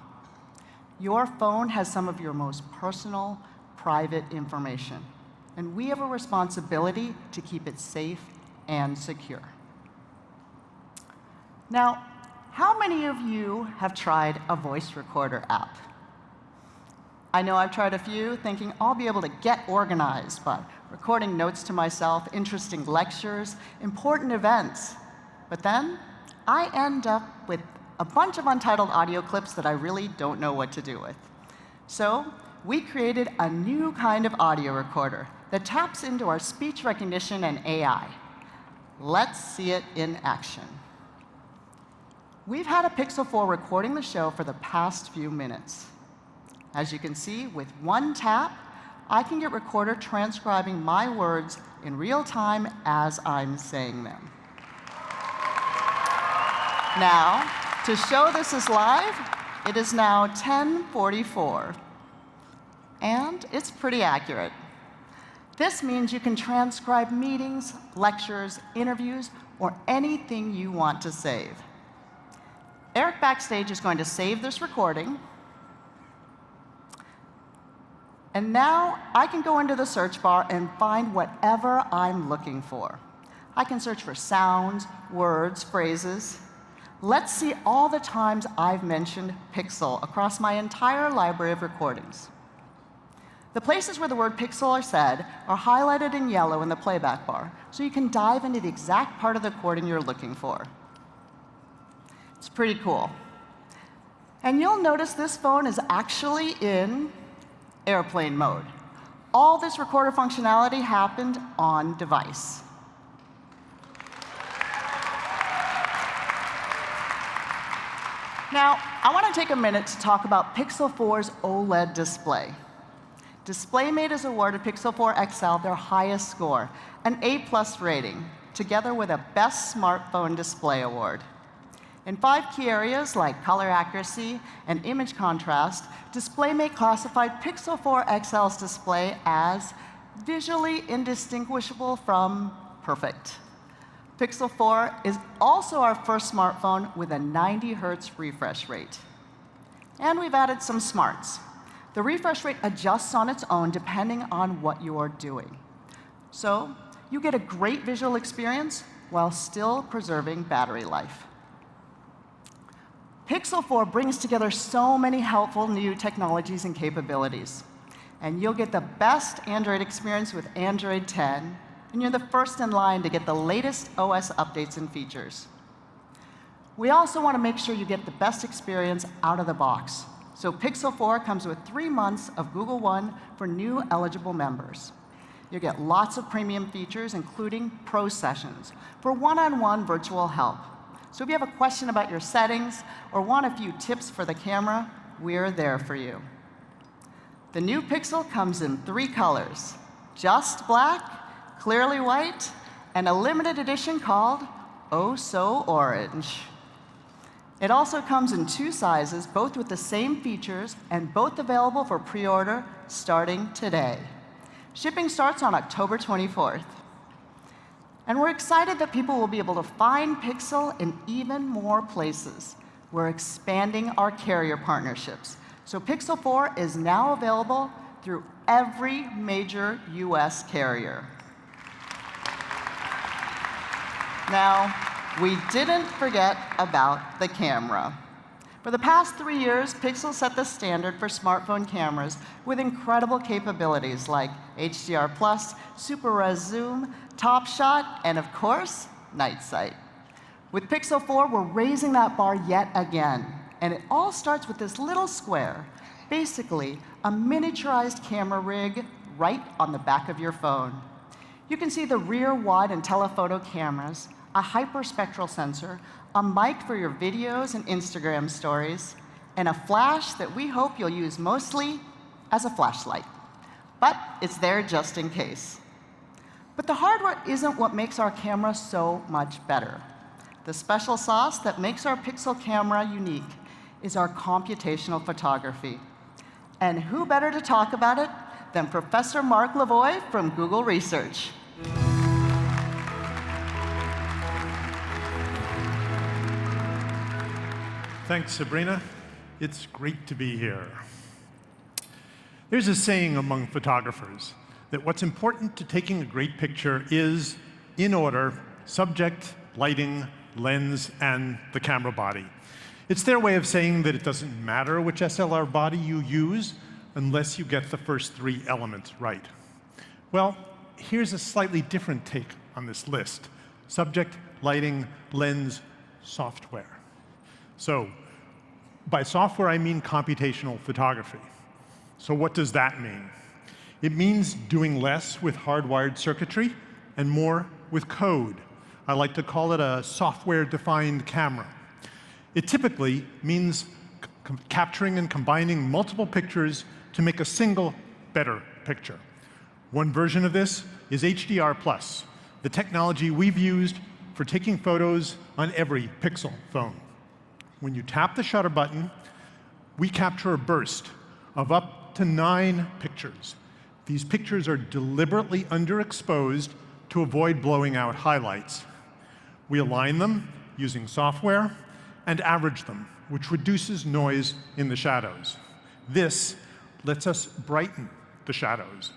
Your phone has some of your most personal, private information, and we have a responsibility to keep it safe and secure. Now, how many of you have tried a voice recorder app? I know I've tried a few, thinking I'll be able to get organized by recording notes to myself, interesting lectures, important events. But then I end up with a bunch of untitled audio clips that I really don't know what to do with. So we created a new kind of audio recorder that taps into our speech recognition and AI. Let's see it in action. We've had a Pixel 4 recording the show for the past few minutes. As you can see, with one tap, I can get Recorder transcribing my words in real time as I'm saying them. Now, to show this is live, it is now 10:44. And it's pretty accurate. This means you can transcribe meetings, lectures, interviews, or anything you want to save. Eric backstage is going to save this recording. And now I can go into the search bar and find whatever I'm looking for. I can search for sounds, words, phrases. Let's see all the times I've mentioned Pixel across my entire library of recordings. The places where the word Pixel are said are highlighted in yellow in the playback bar, so you can dive into the exact part of the recording you're looking for. It's pretty cool. And you'll notice this phone is actually in airplane mode. All this recorder functionality happened on device. Now, I want to take a minute to talk about Pixel 4's OLED display. DisplayMate has awarded Pixel 4 XL their highest score, an A+ rating, together with a Best Smartphone Display award. In 5 key areas like color accuracy and image contrast, DisplayMate classified Pixel 4 XL's display as visually indistinguishable from perfect. Pixel 4 is also our first smartphone with a 90 Hz refresh rate. And we've added some smarts. The refresh rate adjusts on its own depending on what you're doing. So you get a great visual experience while still preserving battery life. Pixel 4 brings together so many helpful new technologies and capabilities. And you'll get the best Android experience with Android 10, and you're the first in line to get the latest OS updates and features. We also want to make sure you get the best experience out of the box. So Pixel 4 comes with 3 months of Google One for new eligible members. You'll get lots of premium features, including Pro Sessions for one-on-one virtual help. So if you have a question about your settings or want a few tips for the camera, we're there for you. The new Pixel comes in 3 colors: just black, clearly white, and a limited edition called Oh So Orange. It also comes in 2 sizes, both with the same features and both available for pre-order starting today. Shipping starts on October 24th. And we're excited that people will be able to find Pixel in even more places. We're expanding our carrier partnerships. So Pixel 4 is now available through every major US carrier. Now, we didn't forget about the camera. For the past 3 years, Pixel set the standard for smartphone cameras with incredible capabilities like HDR+, Super Res Zoom, Top Shot, and of course, Night Sight. With Pixel 4, we're raising that bar yet again. And it all starts with this little square, basically a miniaturized camera rig right on the back of your phone. You can see the rear wide and telephoto cameras, a hyperspectral sensor, a mic for your videos and Instagram stories, and a flash that we hope you'll use mostly as a flashlight. But it's there just in case. But the hardware isn't what makes our camera so much better. The special sauce that makes our Pixel camera unique is our computational photography. And who better to talk about it than Professor Mark Lavoie from Google Research. Thanks, Sabrina. It's great to be here. There's a saying among photographers that what's important to taking a great picture is, in order, subject, lighting, lens, and the camera body. It's their way of saying that it doesn't matter which SLR body you use unless you get the first 3 elements right. Well, here's a slightly different take on this list: subject, lighting, lens, software. So, by software, I mean computational photography. So what does that mean? It means doing less with hardwired circuitry and more with code. I like to call it a software-defined camera. It typically means capturing and combining multiple pictures to make a single, better picture. One version of this is HDR+, the technology we've used for taking photos on every Pixel phone. When you tap the shutter button, we capture a burst of up to 9 pictures. These pictures are deliberately underexposed to avoid blowing out highlights. We align them using software and average them, which reduces noise in the shadows. This lets us brighten the shadows,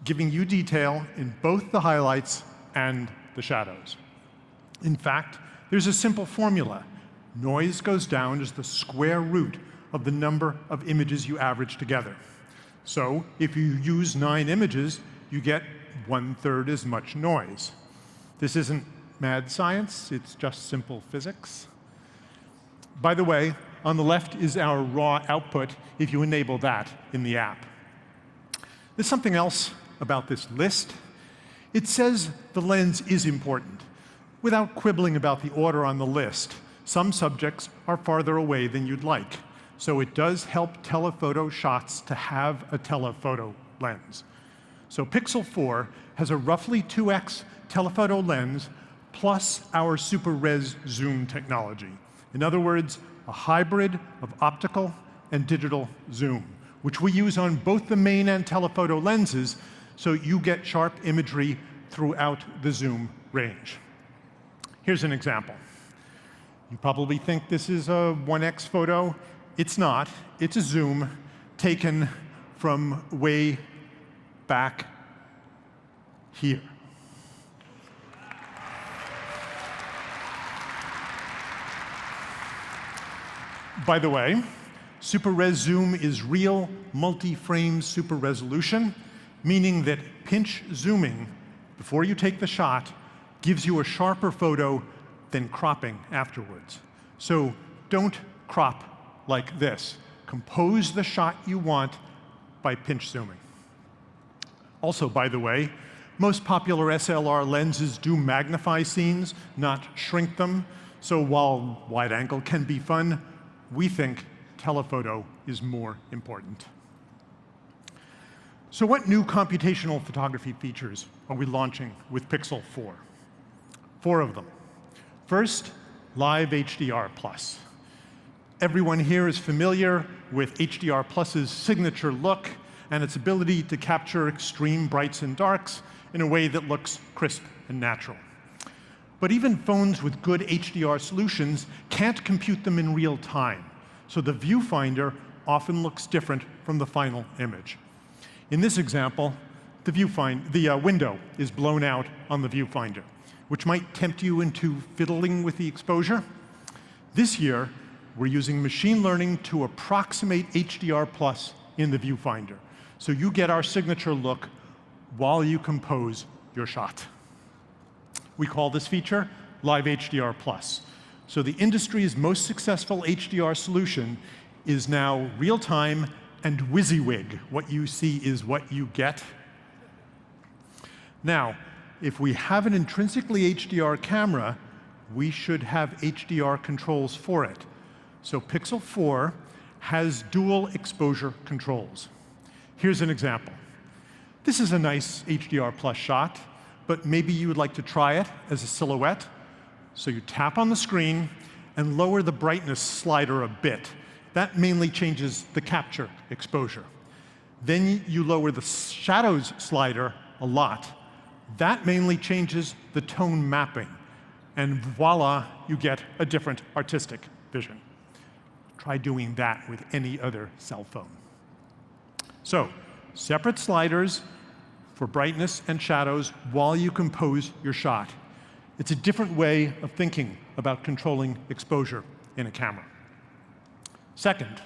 giving you detail in both the highlights and the shadows. In fact, there's a simple formula. Noise goes down as the square root of the number of images you average together. So if you use 9 images, you get 1/3 as much noise. This isn't mad science, it's just simple physics. By the way, on the left is our raw output if you enable that in the app. There's something else about this list. It says the lens is important, without quibbling about the order on the list. Some subjects are farther away than you'd like, so it does help telephoto shots to have a telephoto lens. So Pixel 4 has a roughly 2x telephoto lens plus our Super Res Zoom technology. In other words, a hybrid of optical and digital zoom, which we use on both the main and telephoto lenses, so you get sharp imagery throughout the zoom range. Here's an example. You probably think this is a 1x photo. It's not. It's a zoom taken from way back here. By the way, super res zoom is real multi-frame super resolution, meaning that pinch zooming before you take the shot gives you a sharper photo than cropping afterwards. So don't crop like this. Compose the shot you want by pinch zooming. Also, by the way, most popular SLR lenses do magnify scenes, not shrink them. So while wide angle can be fun, we think telephoto is more important. So what new computational photography features are we launching with Pixel 4? 4 of them. First, Live HDR+. Everyone here is familiar with HDR+'s signature look and its ability to capture extreme brights and darks in a way that looks crisp and natural. But even phones with good HDR solutions can't compute them in real time, so the viewfinder often looks different from the final image. In this example, the window is blown out on the viewfinder, which might tempt you into fiddling with the exposure. This year, we're using machine learning to approximate HDR+ in the viewfinder, so you get our signature look while you compose your shot. We call this feature Live HDR+. So the industry's most successful HDR solution is now real-time and WYSIWYG. What you see is what you get. Now, if we have an intrinsically HDR camera, we should have HDR controls for it. So Pixel 4 has dual exposure controls. Here's an example. This is a nice HDR+ shot, but maybe you would like to try it as a silhouette. So you tap on the screen and lower the brightness slider a bit. That mainly changes the capture exposure. Then you lower the shadows slider a lot. That mainly changes the tone mapping. And voila, you get a different artistic vision. Try doing that with any other cell phone. So, separate sliders for brightness and shadows while you compose your shot. It's a different way of thinking about controlling exposure in a camera. Second,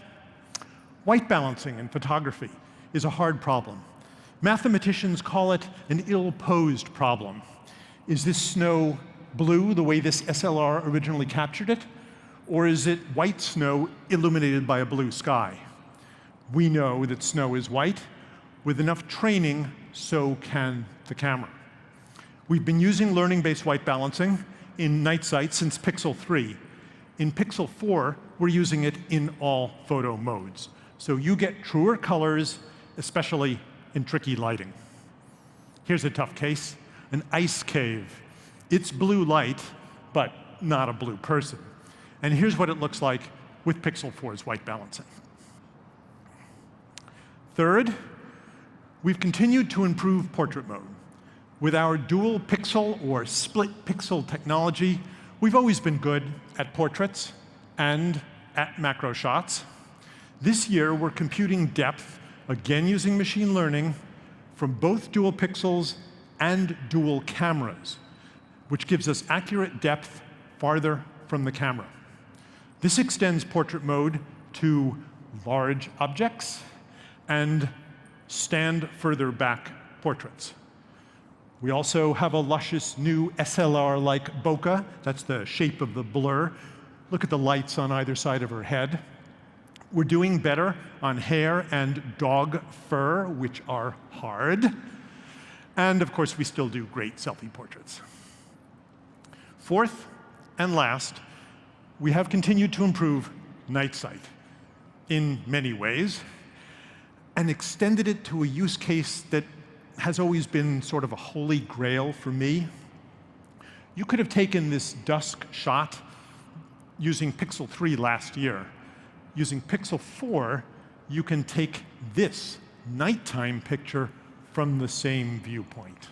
white balancing in photography is a hard problem. Mathematicians call it an ill-posed problem. Is this snow blue the way this SLR originally captured it? Or is it white snow illuminated by a blue sky? We know that snow is white. With enough training, so can the camera. We've been using learning-based white balancing in night sight since Pixel 3. In Pixel 4, we're using it in all photo modes. So you get truer colors, especially in tricky lighting. Here's a tough case, an ice cave. It's blue light, but not a blue person. And here's what it looks like with Pixel 4's white balancing. Third, we've continued to improve portrait mode. With our dual pixel or split pixel technology, we've always been good at portraits and at macro shots. This year, we're computing depth, again using machine learning, from both dual pixels and dual cameras, which gives us accurate depth farther from the camera. This extends portrait mode to large objects and stand further back portraits. We also have a luscious new SLR-like bokeh. That's the shape of the blur. Look at the lights on either side of her head. We're doing better on hair and dog fur, which are hard. And of course, we still do great selfie portraits. Fourth and last, we have continued to improve night sight in many ways and extended it to a use case that has always been sort of a holy grail for me. You could have taken this dusk shot using Pixel 3 last year. Using Pixel 4, you can take this nighttime picture from the same viewpoint.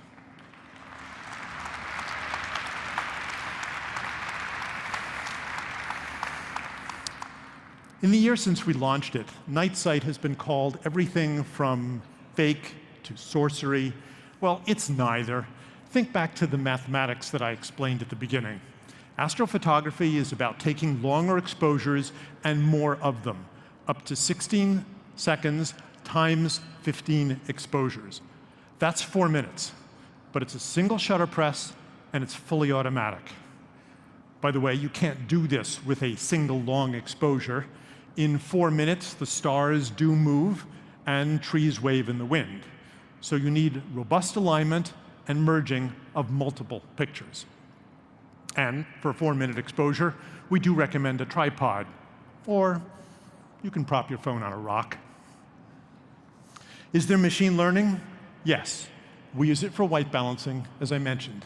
In the year since we launched it, night sight has been called everything from fake to sorcery. Well, it's neither. Think back to the mathematics that I explained at the beginning. Astrophotography is about taking longer exposures and more of them, up to 16 seconds times 15 exposures. That's 4 minutes, but it's a single shutter press and it's fully automatic. By the way, you can't do this with a single long exposure. In 4 minutes, the stars do move and trees wave in the wind. So you need robust alignment and merging of multiple pictures. And for a 4-minute exposure, we do recommend a tripod, or you can prop your phone on a rock. Is there machine learning? Yes. We use it for white balancing, as I mentioned.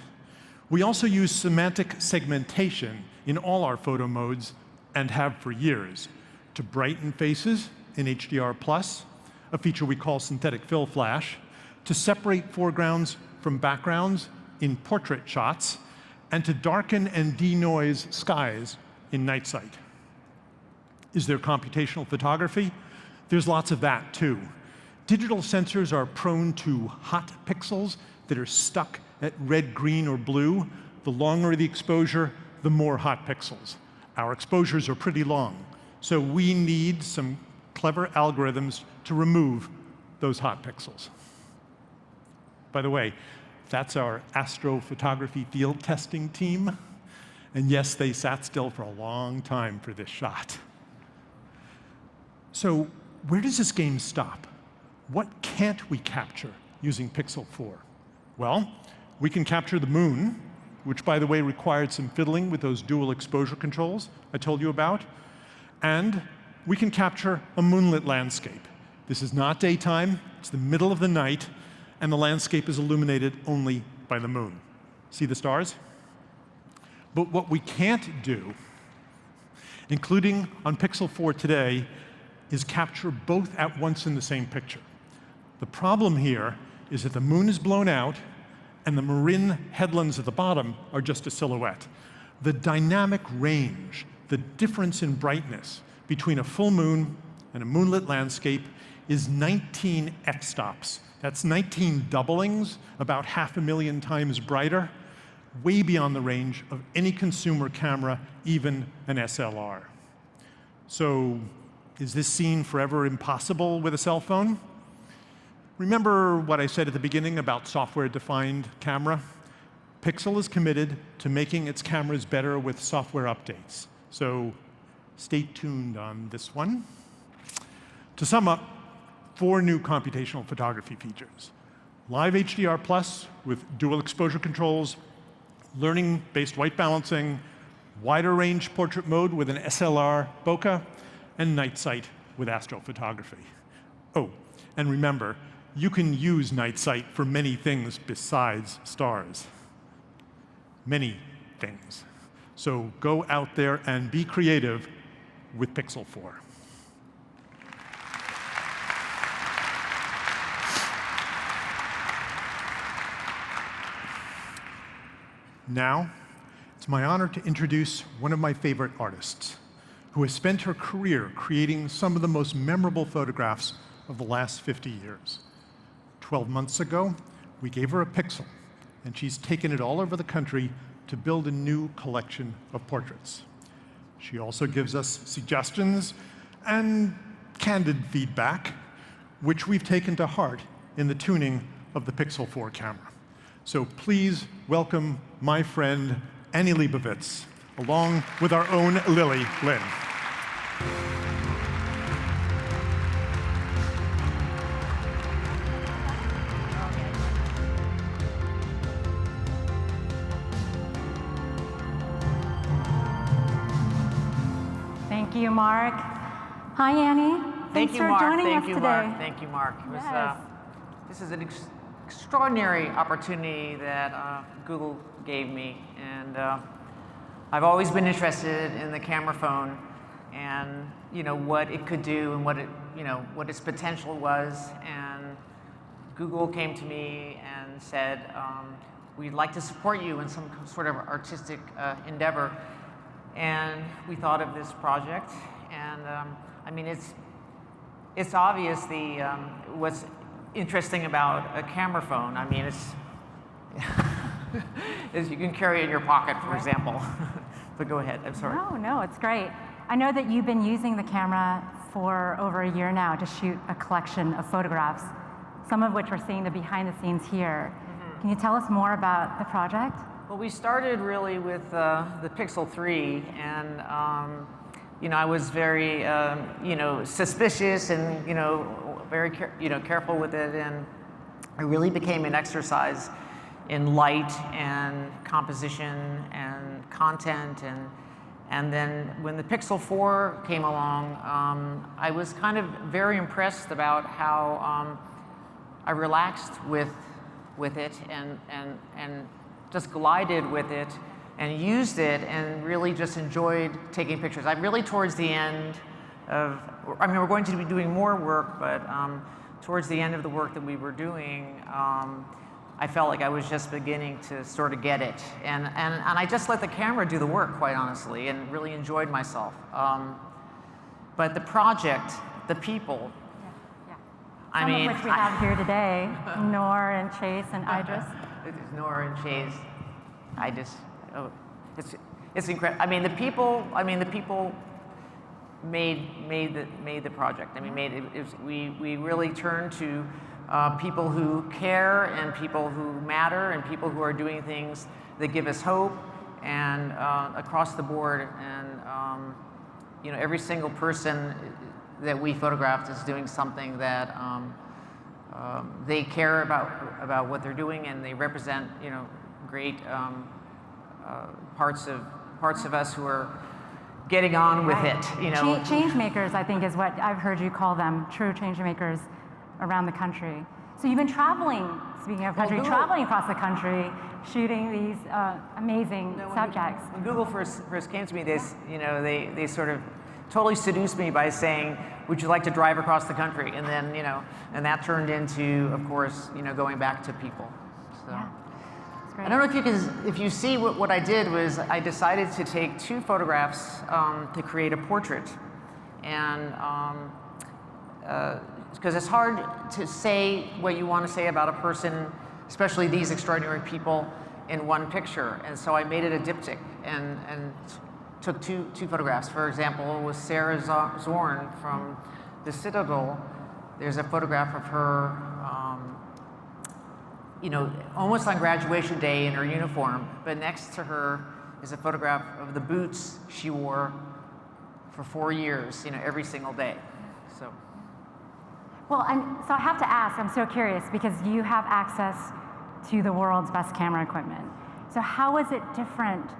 We also use semantic segmentation in all our photo modes, and have for years, to brighten faces in HDR+, a feature we call synthetic fill flash, to separate foregrounds from backgrounds in portrait shots, and to darken and denoise skies in night sight. Is there computational photography? There's lots of that, too. Digital sensors are prone to hot pixels that are stuck at red, green, or blue. The longer the exposure, the more hot pixels. Our exposures are pretty long, so we need some clever algorithms to remove those hot pixels. By the way, that's our astrophotography field testing team. And yes, they sat still for a long time for this shot. So where does this game stop? What can't we capture using Pixel 4? Well, we can capture the moon, which, by the way, required some fiddling with those dual exposure controls I told you about. And we can capture a moonlit landscape. This is not daytime, it's the middle of the night, and the landscape is illuminated only by the moon. See the stars? But what we can't do, including on Pixel 4 today, is capture both at once in the same picture. The problem here is that the moon is blown out and the Marin headlands at the bottom are just a silhouette. The dynamic range, the difference in brightness between a full moon and a moonlit landscape is 19 f-stops. That's 19 doublings, about 500,000 times brighter, way beyond the range of any consumer camera, even an SLR. So is this scene forever impossible with a cell phone? Remember what I said at the beginning about software-defined camera? Pixel is committed to making its cameras better with software updates. So stay tuned on this one. To sum up, 4 new computational photography features. Live HDR+ with dual exposure controls, learning-based white balancing, wider range portrait mode with an SLR bokeh, and night sight with astrophotography. Oh, and remember, you can use night sight for many things besides stars. Many things. So go out there and be creative with Pixel 4. Now, it's my honor to introduce one of my favorite artists, who has spent her career creating some of the most memorable photographs of the last 50 years. 12 months ago, we gave her a Pixel, and she's taken it all over the country to build a new collection of portraits. She also gives us suggestions and candid feedback, which we've taken to heart in the tuning of the Pixel 4 camera. So please welcome my friend, Annie Leibovitz, along with our own Lily Lin. Thank you, Mark. Hi, Annie. Thanks for joining us today. Thank you, Mark. This is an extraordinary opportunity that Google gave me, and I've always been interested in the camera phone and what it could do and what its potential was. And Google came to me and said, we'd like to support you in some sort of artistic endeavor. And we thought of this project, and I mean, it's obvious what's interesting about a camera phone. I mean, is you can carry it in your pocket, for example. But go ahead, I'm sorry. No, it's great. I know that you've been using the camera for over a year now to shoot a collection of photographs, some of which we're seeing the behind the scenes here. Can you tell us more about the project? Well, we started really with the Pixel 3, and I was very suspicious and very careful with it, and it really became an exercise in light and composition and content, and then when the Pixel 4 came along, I was kind of very impressed about how I relaxed with it and just glided with it and used it and really just enjoyed taking pictures. I'm really towards the end of, we're going to be doing more work, but towards the end of the work that we were doing, I felt like I was just beginning to sort of get it. And I just let the camera do the work, quite honestly, and really enjoyed myself. But the project, the people, Some of which we have here today, Nor and Chase and Idris. Nor and Chase, it's incredible. The people made the project. We really turned to people who care and people who matter and people who are doing things that give us hope and across the board. And every single person that we photographed is doing something that they care about what they're doing, and they represent great parts of us who are getting on with it. Change makers, I think, is what I've heard you call them, true change makers around the country. So you've been traveling, speaking of country, traveling across the country, shooting these amazing subjects. When Google first came to me, they sort of totally seduced me by saying, would you like to drive across the country? And then, and that turned into, of course, going back to people. So. Yeah. I don't know if you see what I did was I decided to take 2 photographs to create a portrait. And because it's hard to say what you want to say about a person, especially these extraordinary people, in one picture. And so I made it a diptych and took two photographs. For example, with Sarah Zorn from the Citadel, there's a photograph of her almost on graduation day in her uniform, but next to her is a photograph of the boots she wore for 4 years, every single day. So. Well, so I have to ask, I'm so curious, because you have access to the world's best camera equipment. So how is it different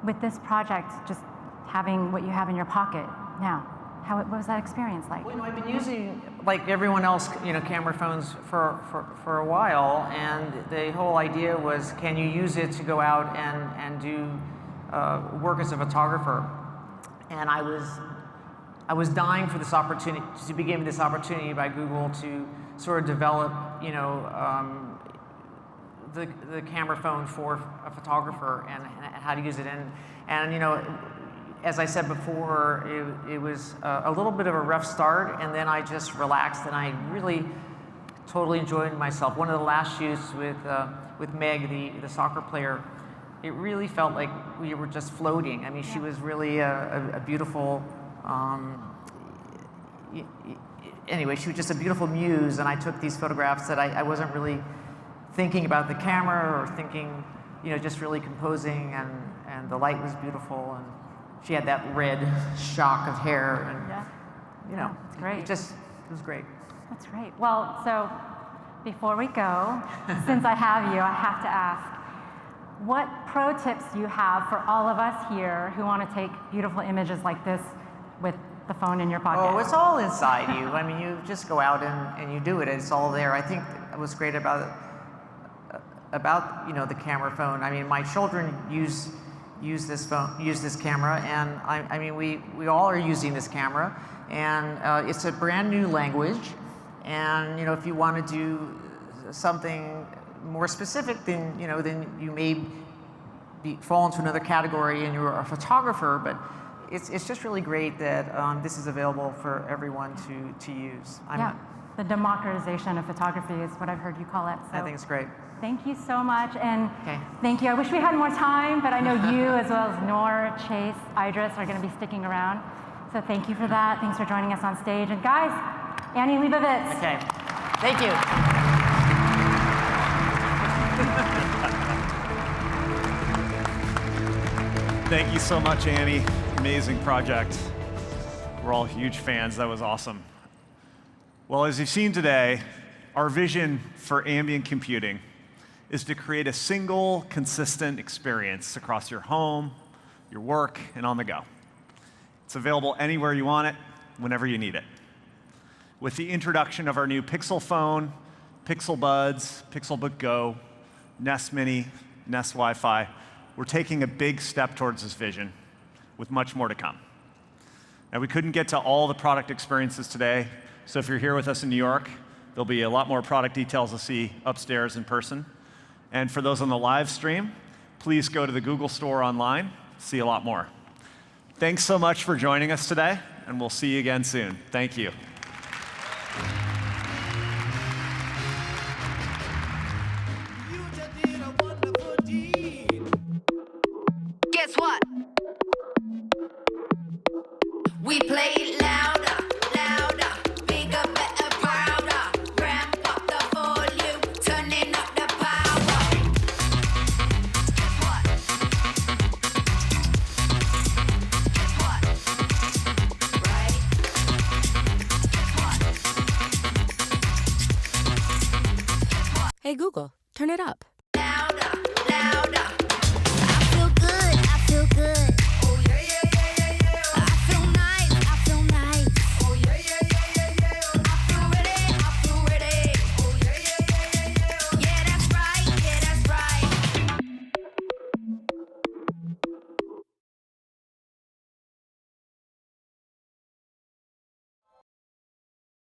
with this project, just having what you have in your pocket now? What was that experience like? Well, I've been using, like everyone else, camera phones for a while, and the whole idea was, can you use it to go out and do work as a photographer? And I was dying for this opportunity, to be given this opportunity by Google to sort of develop, the camera phone for a photographer and how to use it. And as I said before, it was a little bit of a rough start, and then I just relaxed, and I really totally enjoyed myself. One of the last shoots with Meg, the soccer player, it really felt like we were just floating. She was really a beautiful, anyway, she was just a beautiful muse, and I took these photographs that I wasn't really thinking about the camera or thinking, just really composing, and the light was beautiful, and she had that red shock of hair, and it's great. It was great. That's great. Well, so before we go, since I have you, I have to ask, what pro tips do you have for all of us here who want to take beautiful images like this with the phone in your pocket? Oh, it's all inside you. You just go out and you do it. It's all there. I think what's great about the camera phone. My children use this camera, and we all are using this camera, and it's a brand new language, and if you want to do something more specific, then you may fall into another category and you're a photographer, but it's just really great that this is available for everyone to use. the democratization of photography is what I've heard you call it. So I think it's great. thank you so much, and thank you. I wish we had more time, but I know you, as well as Nor, Chase, Idris, are going to be sticking around. So thank you for that. Thanks for joining us on stage. And guys, Annie Leibovitz. Okay. Thank you. Thank you so much, Annie. Amazing project. We're all huge fans. That was awesome. Well, as you've seen today, our vision for ambient computing is to create a single, consistent experience across your home, your work, and on the go. It's available anywhere you want it, whenever you need it. With the introduction of our new Pixel phone, Pixel Buds, Pixelbook Go, Nest Mini, Nest Wi-Fi, we're taking a big step towards this vision, with much more to come. Now, we couldn't get to all the product experiences today, so if you're here with us in New York, there'll be a lot more product details to see upstairs in person. And for those on the live stream, please go to the Google Store online, see a lot more. Thanks so much for joining us today, and we'll see you again soon. Thank you. Guess what? We play it louder, louder, bigger, better, prouder. Ramp up the volume, turning up the power. Guess what? Right? Hey Google, turn it up.